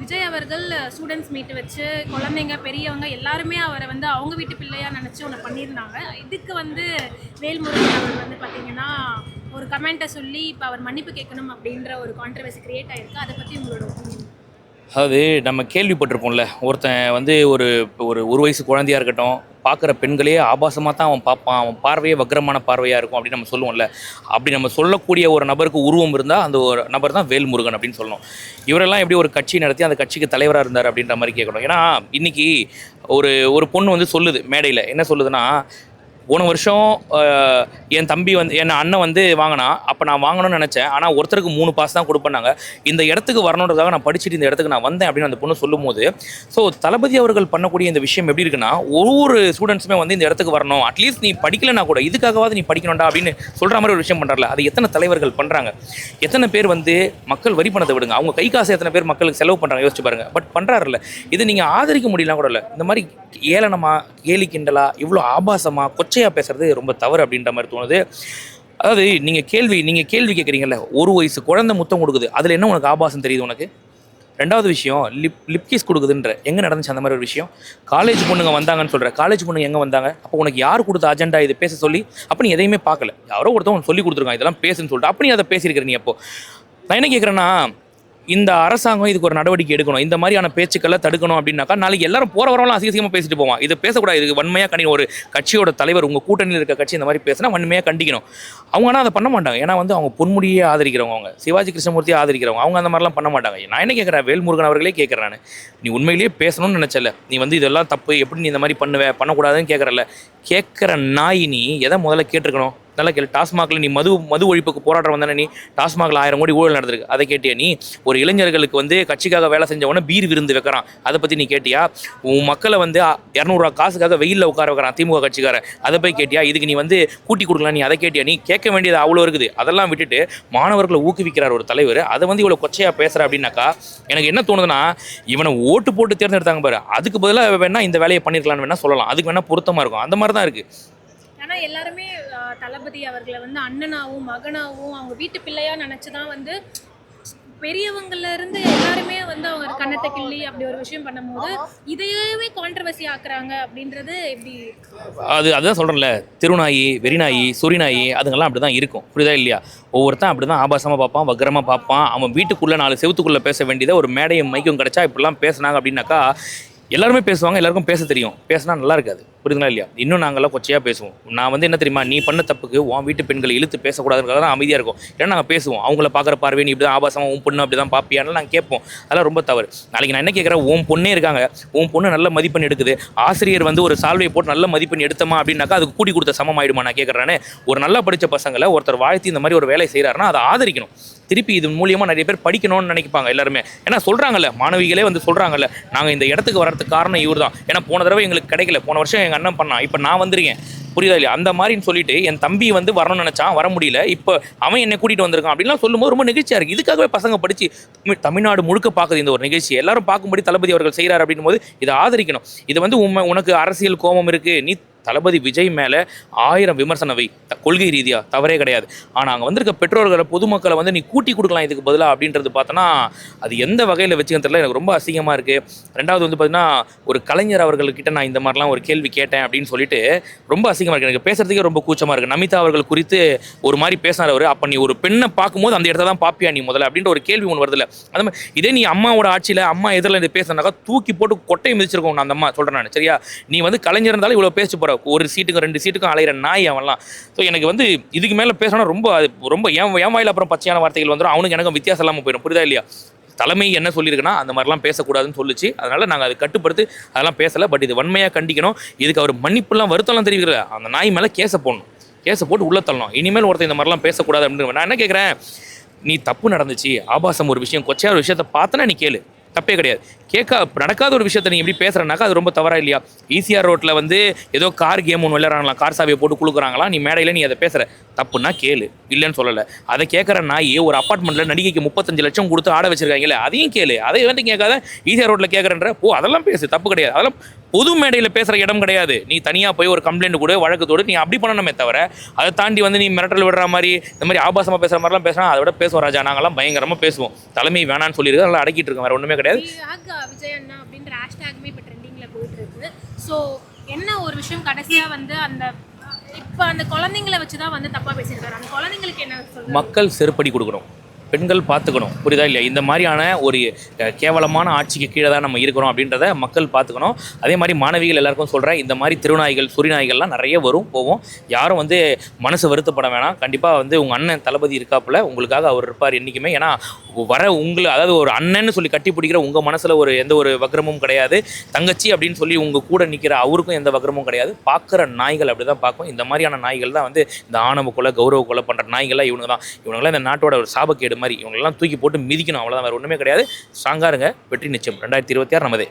விஜய் அவர்கள் students meet வச்சு குழந்தைங்க பெரியவங்க எல்லாருமே அவரை வந்து அவங்க வீட்டு பிள்ளையா நினச்சி ஒன்று பண்ணியிருந்தாங்க. இதுக்கு வந்து வேல்முருகன் அவர் வந்து பார்த்தீங்கன்னா ஒரு கமெண்ட்டை சொல்லி இப்போ அவர் மன்னிப்பு கேட்கணும் அப்படின்ற ஒரு கான்ட்ரவர்சி கிரியேட் ஆயிருக்கு. அதை பற்றி உங்களோட ஒப்பீனியன்? அதாவது நம்ம கேள்விப்பட்டிருப்போம்ல, ஒருத்தன் வந்து ஒரு ஒரு ஒரு வயசு குழந்தையா இருக்கட்டும், பார்க்குற பெண்களே ஆபாசமாக தான் அவன் பார்ப்பான், அவன் பார்வையே வக்ரமான பார்வையாக இருக்கும் அப்படின்னு நம்ம சொல்லுவோம்ல. அப்படி நம்ம சொல்லக்கூடிய ஒரு நபருக்கு உருவம் இருந்தால் அந்த ஒரு நபர் தான் வேல்முருகன் அப்படின்னு சொல்லணும். இவரெல்லாம் எப்படி ஒரு கட்சி நடத்தி அந்த கட்சிக்கு தலைவராக இருந்தார் அப்படின்ற மாதிரி கேட்கணும். ஏன்னா இன்றைக்கி ஒரு ஒரு பொண்ணு வந்து சொல்லுது மேடையில், என்ன சொல்லுதுன்னா, போன வருஷம் என் தம்பி வந்து என் அண்ணன் வந்து வாங்கினா, அப்போ நான் வாங்கணும்னு நினச்சேன், ஆனால் ஒருத்தருக்கு 3 பாஸ் தான் கொடுப்பேன்னாங்க. இந்த இடத்துக்கு வரணுன்றதாக நான் படிச்சுட்டு இந்த இடத்துக்கு நான் வந்தேன் அப்படின்னு அந்த பொண்ணு சொல்லும்போது, ஸோ தளபதி அவர்கள் பண்ணக்கூடிய இந்த விஷயம் எப்படி இருக்குன்னா, ஒவ்வொரு ஸ்டூடெண்ட்ஸுமே வந்து இந்த இடத்துக்கு வரணும், அட்லீஸ்ட் நீ படிக்கலைன்னா கூட இதுக்காகவாது நீ படிக்கணும்டா அப்படின்னு சொல்கிற மாதிரி ஒரு விஷயம் பண்ணுறாருல. அது எத்தனை தலைவர்கள் பண்ணுறாங்க? எத்தனை பேர் வந்து மக்கள் வரி பணத்தை விடுங்க, அவங்க கை காசு எத்தனை பேர் மக்களுக்கு செலவு பண்ணுறாங்க யோசிச்சு பாருங்கள். பட் பண்ணுறாருல்ல, இது நீங்கள் ஆதரிக்க முடியலாம் கூட இல்லை. இந்த மாதிரி ஏளனமாக, கேலி கிண்டலா, இவ்வளோ ஆபாசமாக கொச்சையாக பேசுறது ரொம்ப தவறு அப்படின்ற மாதிரி தோணுது. அதாவது நீங்கள் கேள்வி கேட்குறீங்கல்ல, ஒரு வயசு குழந்தை முத்தம் கொடுக்குது, அதில் என்ன உனக்கு ஆபாசம் தெரியுது உனக்கு? ரெண்டாவது விஷயம், லிப்கிஸ் கொடுக்குதுன்ற எங்கே நடந்துச்சு அந்த மாதிரி ஒரு விஷயம்? காலேஜ் பொண்ணுங்க வந்தாங்கன்னு சொல்கிற, காலேஜ் பொண்ணுங்க எங்கே வந்தாங்க? அப்போ உனக்கு யார் கொடுத்த அஜெண்டா இது பேச சொல்லி? அப்போ நீ எதையுமே பார்க்கல, யாரோ ஒருத்தவங்க உனக்கு சொல்லி கொடுத்துருக்காங்க இதெல்லாம் பேசுன்னு சொல்லிட்டு, அப்போ நீ அதை பேசியிருக்கிற. நீ அப்போ நான் என்ன கேட்குறேன்னா, இந்த அரசாங்கம் இதுக்கு ஒரு நடவடிக்கை எடுக்கணும். இந்த மாதிரியான பேச்சுக்களை தடுக்கணும் அப்படின்னாக்கா, நாளைக்கு எல்லாரும் போகிற வரவெல்லாம் அசிங்கமாக பேசிட்டு போவான். இதை பேசக்கூடாது, இதுக்கு வன்மையாக கண்டிக்கணும். ஒரு கட்சியோட தலைவர், உங்கள் கூட்டணியில் இருக்க கட்சி இந்த மாதிரி பேசினா வன்மையாக கண்டிக்கணும். அவங்க ஆனால் அதை பண்ண மாட்டாங்க. ஏன்னா வந்து அவங்க பொன்முடியே ஆதரிக்கிறவங்க, அவங்க சிவாஜி கிருஷ்ணமூர்த்தியை ஆதரிக்கிறவங்க, அவங்க அந்த மாதிரிலாம் பண்ண மாட்டாங்க. நான் என்ன கேட்குறேன், வேல்முருகன் அவர்களே கேட்குறேன், நான் நீ உண்மையிலேயே பேசணும்னு நினச்சல, நீ வந்து இதெல்லாம் தப்பு, எப்படி நீ இந்த மாதிரி பண்ணக்கூடாதுன்னு கேட்குறல. கேட்குற நாய் நீ எதை முதல்ல கேட்டிருக்கணும்? நல்லா கேள்வி. டாஸ்மாகில் நீ மது ஒழிப்புக்கு போராட்டம் வந்தானே, நீ டாஸ்மாகில் 1000 கோடி ஊழல் நடந்திருக்கு, அதை கேட்டியா? நீ ஒரு இளைஞர்களுக்கு வந்து கட்சிக்காக வேலை செஞ்சவொன்னே பீர் விருந்து வைக்கிறான், அதை பற்றி நீ கேட்டியா? உன் மக்களை வந்து 200 ரூபா காசுக்காக வெயிலில் உட்கார வைக்கிறான் திமுக கட்சிக்காரன், அதை போய் கேட்டியா? இதுக்கு நீ வந்து கூட்டி கொடுக்கலாம், நீ அதை கேட்டியா? நீ கேட்க வேண்டியது அவ்வளோ இருக்குது. அதெல்லாம் விட்டுட்டு மாணவர்களை ஊக்குவிக்கிறார் ஒரு தலைவர், அதை வந்து இவ்வளோ கொச்சையாக பேசுகிற அப்படின்னாக்கா, எனக்கு என்ன தோணுதுன்னா, இவனை ஓட்டு போட்டு தேர்ந்தெடுத்தாங்க பாரு, அதுக்கு பதிலாக வேணா இந்த வேலையை பண்ணியிருக்கலான்னு வேணா சொல்லலாம். அதுக்கு வேணா பொருத்தமாக இருக்கும். அந்த மாதிரி தான் இருக்குது. ஆனால் எல்லாருமே தளபதி அவர்களை வந்து அண்ணனாவும் மகனாவும் அவங்க வீட்டு பிள்ளையா நினச்சி தான் வந்து பெரியவங்கள்ல இருந்து எல்லாருமே வந்து அவங்க கண்ணத்தை கிள்ளி அப்படி ஒரு விஷயம் பண்ணும்போது இதையவே கான்ட்ரவர்சி ஆக்குறாங்க அப்படின்றது எப்படி? அதுதான் சொல்கிறேன்ல, திருநாயி, வெறிநாயி, சொரிநாயி, அதுங்கெல்லாம் அப்படி தான் இருக்கும். புரியுதா இல்லையா? ஒவ்வொருத்தன் அப்படி தான் ஆபாசமாக பார்ப்பான், வக்ரமாக பார்ப்பான். அவன் வீட்டுக்குள்ளே 4 செவத்துக்குள்ளே பேச வேண்டியதை ஒரு மேடையும் மைக்கும் கிடச்சா இப்படிலாம் பேசுனாங்க அப்படின்னாக்கா, எல்லாருமே பேசுவாங்க, எல்லாருக்கும் பேச தெரியும், பேசினா நல்லா இருக்காது. புரியுதுங்களா இல்லையா? இன்னும் நாங்கள்லாம் கொச்சையாக பேசுவோம். நான் வந்து என்ன தெரியுமா, நீ பண்ண தப்புக்கு உன் வீட்டு பெண்களை இழுத்து பேசக்கூடாதுன்றதுக்காக தான் அமைதியாக இருக்கும். ஏன்னா நாங்கள் பேசுவோம், அவங்கள பார்க்குற பார்வை நீ இப்படி தான் ஆபாசமாக உன் பொண்ணு அப்படி தான் பார்ப்பியான்னு நாங்கள் கேட்போம். அதெல்லாம் ரொம்ப தவறு. நாளைக்கு நான் என்ன கேட்குறேன், உன் பொண்ணே இருக்காங்க, உன் பொண்ணு நல்ல மதிப்பெண் எடுக்குது, ஆசிரியர் வந்து ஒரு சால்வையை போட்டு நல்ல மதிப்பெண் எடுத்தமா அப்படின்னாக்கா அதுக்கு கூட்டி கொடுத்த சமம் ஆயிடுமா? நான் கேட்குறேனே, ஒரு நல்லா படித்த பசங்களை ஒருத்தர் வாழ்த்தி இந்த மாதிரி ஒரு வேலை செய்கிறாருன்னா அதை ஆதரிக்கணும். திருப்பி இது மூலியமாக நிறைய பேர் படிக்கணும்னு நினைப்பாங்க எல்லாருமே. ஏன்னா சொல்கிறாங்கல்ல, மாணவிகளே வந்து சொல்கிறாங்கல்ல, நாங்கள் இந்த இடத்துக்கு வர்றதுக்கு காரணம் இவர் தான். ஏன்னா போன தடவை எங்களுக்கு கிடைக்கல, போன வருஷம் எங்கள் அண்ணன் பண்ணான், இப்போ நான் வந்திருக்கேன். புரியுதா இல்லையா? அந்த மாதிரின்னு சொல்லிட்டு என் தம்பி வந்து வரணும்னு நினச்சான், வர முடியல, இப்போ அவன் என்னை கூட்டிகிட்டு வந்திருக்கான் அப்படின்லாம் சொல்லும்போது ரொம்ப நிகழ்ச்சியாக இருக்குது. இதுக்காகவே பசங்க படித்து தமிழ்நாடு முழுக்க பார்க்குது இந்த ஒரு நிகழ்ச்சி. எல்லாரும் பார்க்கும்படி தளபதி அவர்கள் செய்கிறார் அப்படின்னும் போது இதை ஆதரிக்கணும். இது வந்து உனக்கு அரசியல் கோபம் இருக்குது, நீ தளபதி விஜய் மேலே 1000 விமர்சனம் வை, கொள்கை ரீதியாக தவறே கிடையாது. ஆனால் அங்கே வந்திருக்க பெற்றோர்களை, பொதுமக்களை வந்து நீ கூட்டி கொடுக்கலாம் இதுக்கு பதிலாக அப்படின்றது பார்த்தோன்னா அது எந்த வகையில் வச்சுக்கிறது தெரியல. எனக்கு ரொம்ப அசிங்கமாக இருக்குது. ரெண்டாவது வந்து பார்த்தீங்கன்னா, ஒரு கலைஞர் அவர்கள்கிட்ட நான் இந்த மாதிரிலாம் ஒரு கேள்வி கேட்டேன் அப்படின்னு சொல்லிட்டு ரொம்ப அசிங்கமாக இருக்குது. எனக்கு பேசுறதுக்கே ரொம்ப கூச்சமாக இருக்குது. நமிதா அவர்கள் குறித்து ஒரு மாதிரி பேசினார் அவர். அப்போ நீ ஒரு பெண்ணை பார்க்கும்போது அந்த இடத்த தான் பார்ப்பியா நீ முதல்ல அப்படின்ற ஒரு கேள்வி ஒன்று வருதில்ல. அந்த மாதிரி இதே நீ அம்மாவோட ஆட்சியில் அம்மா எதிரில் இது பேசினாக்கா தூக்கி போட்டு கொட்டையை மிதிச்சிருக்கோம். நான் அந்த அம்மா சொல்கிறேன் நான், சரியா? நீ வந்து கலைஞர் இருந்தாலும் இவ்வளோ பேசி போகிற, ஒரு சீட்டுக்கும் 2 சீட்டுக்கும் அலையிற நாய் அவன்லாம். ஸோ எனக்கு வந்து இதுக்கு மேலே பேசணும் ரொம்ப ஏன் வாயில் அப்புறம் பச்சையான வார்த்தைகள் வந்துடும், அவனுக்கு எனக்கும் வித்தியாசம் இல்லாமல் போயிடும். புரியுதா இல்லையா? தலைமை என்ன சொல்லியிருக்குன்னா அந்த மாதிரிலாம் பேசக்கூடாதுன்னு சொல்லிச்சு. அதனால் நாங்கள் அதை கட்டுப்படுத்தி அதெல்லாம் பேசலை. பட் இது வன்மையாக கண்டிக்கணும். இதுக்கு அவர் மன்னிப்புலாம் வருத்தம்லாம் தெரிவிக்கல. அந்த நாய் மேலே கேஸை போடணும், கேஸை போட்டு உள்ள தள்ளணும். இனிமேல் ஒருத்தர் இந்த மாதிரிலாம் பேசக்கூடாது அப்படின்னு நான் என்ன கேட்குறேன், நீ தப்பு நடந்துச்சு, ஆபாசம் ஒரு விஷயம், கொச்சையாக ஒரு விஷயத்தை பார்த்தனா நீ கேளு, தப்பே கிடையாது. நடக்காத ஒரு விஷயத்தை நீ எப்படி பேசுகிறனாக்கா அது ரொம்ப தவறா இல்லையா? ஈசிஆர் ரோட்டில் வந்து ஏதோ கார் கேம் ஒன்று விளையாடுறாங்களா, கார் சாவியை போட்டு கொடுக்குறாங்களா, நீ மேடையில் நீ அதை பேசுகிற, தப்புன்னா கேளு, இல்லைன்னு சொல்லலை. அதை கேட்குற நாய் ஒரு அப்பார்ட்மெண்ட்டில் நடிகைக்கு 35 லட்சம் கொடுத்து ஆட வச்சிருக்காங்களே, அதையும் கேளு. அதை வந்து கேட்காத ஈசிஆர் ரோட்டில் கேட்குறன்ற, அதெல்லாம் பேசு, தப்பு கிடையாது. அதெல்லாம் பொது மேடையில் பேசுகிற இடம் கிடையாது. நீ தனியாக போய் ஒரு கம்ப்ளைண்ட் கூட வழக்கு தொடு, நீ அப்படி பண்ணணுமே தவிர அதை தாண்டி வந்து நீ மிரட்டல் விடுற மாதிரி இந்த மாதிரி ஆபாசமாக பேசுகிற மாதிரிலாம் பேசினா அதை விட பேசுவோம் ராஜா. நாங்கள்லாம் பயங்கரமாக பேசுவோம். தலைமை வேணான்னு சொல்லியிருக்கு, நல்லா அடக்கிட்டு இருக்கோம், வேறு ஒன்றுமே கிடையாது. விஜய் அண்ணா அப்படின்ற ஹேஷ்டேக்குமே இப்போ ட்ரெண்டிங்கில் போயிட்டு இருக்கு. ஸோ என்ன ஒரு விஷயம் கடைசியாக வந்து அந்த இப்போ அந்த குழந்தைங்களை வச்சு தான் வந்து தப்பாக பேசியிருக்காரு. அந்த குழந்தைங்களுக்கு என்ன சொல்றது? மக்கள் செருப்படி கொடுக்கணும், பெண்கள் பார்த்துக்கணும், புரியுதா இல்லையா? இந்த மாதிரியான ஒரு கேவலமான ஆட்சிக்கு கீழே தான் நம்ம இருக்கிறோம் அப்படின்றத மக்கள் பார்த்துக்கணும். அதே மாதிரி மாணவிகள் எல்லாருக்கும் சொல்கிறேன், இந்த மாதிரி திருநாய்கள் சுரிநாய்கள்லாம் நிறைய வரும் போவோம். யாரும் வந்து மனசு வருத்தப்பட வேணாம். கண்டிப்பாக வந்து உங்கள் அண்ணன் தளபதி இருக்காப்புல, உங்களுக்காக அவர் இருப்பார் என்றைக்குமே. ஏன்னா வர உங்களை, அதாவது ஒரு அண்ணன்னு சொல்லி கட்டி பிடிக்கிற உங்கள் மனசில் ஒரு எந்த ஒரு வக்ரமும் கிடையாது. தங்கச்சி அப்படின்னு சொல்லி உங்கள் கூட நிற்கிற அவருக்கும் எந்த வக்ரமும் கிடையாது. பார்க்குற நாய்கள் அப்படி தான் பார்க்கும். இந்த மாதிரியான நாய்கள் தான் வந்து இந்த ஆணவ கொலை, கௌரவ கொலை பண்ணுற நாய்கள்லாம் இவங்க தான். இவங்களாம் இந்த நாட்டோட ஒரு சாபக்கேடு மாதிரி. இவங்களெல்லாம் தூக்கி போட்டு மிதிக்கணும், அவ்வளோதான், வேறு ஒன்றுமே கிடையாது. ஸ்ட்ராங்காக இருங்க, வெற்றி நிச்சயம். 2026 நமதே.